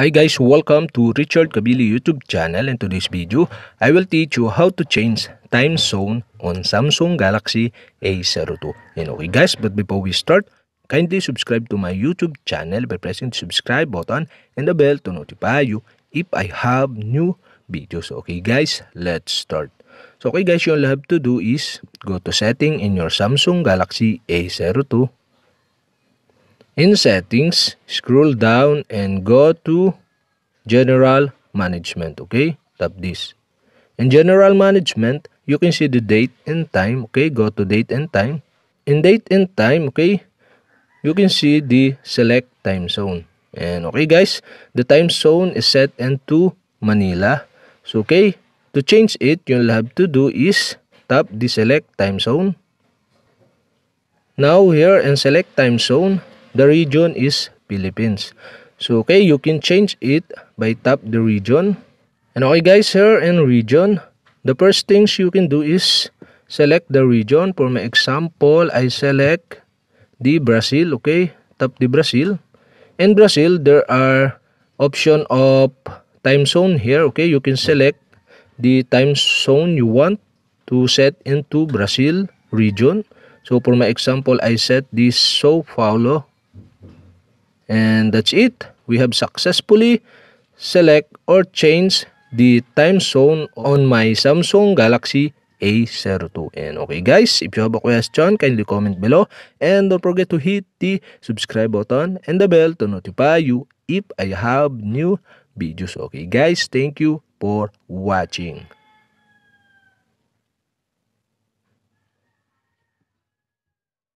Hi guys, welcome to Richard Kabili YouTube channel. In today's video, I will teach you how to change time zone on Samsung Galaxy A02. And okay guys, but before we start, kindly subscribe to my YouTube channel by pressing the subscribe button and the bell to notify you if I have new videos. Okay guys, let's start. So okay guys, all you have to do is go to setting in your Samsung Galaxy A02. In settings, scroll down and go to general management. Okay, tap this. In general management, you can see the date and time. Okay, go to date and time. In date and time, okay, you can see the select time zone. And okay guys, the time zone is set into Manila. So okay, to change it, you'll have to do is tap the select time zone. Now here in select time zone, the region is Philippines. So okay, you can change it by tap the region. And okay guys, here in region, the first things you can do is select the region. For my example, I select the Brazil. Okay, tap the Brazil. In Brazil, there are option of time zone here. Okay, you can select the time zone you want to set into Brazil region. So for my example, I set this Sao Paulo. And that's it. We have successfully select or change the time zone on my Samsung Galaxy A02. And okay guys, if you have a question, kindly comment below. And don't forget to hit the subscribe button and the bell to notify you if I have new videos. Okay guys, thank you for watching.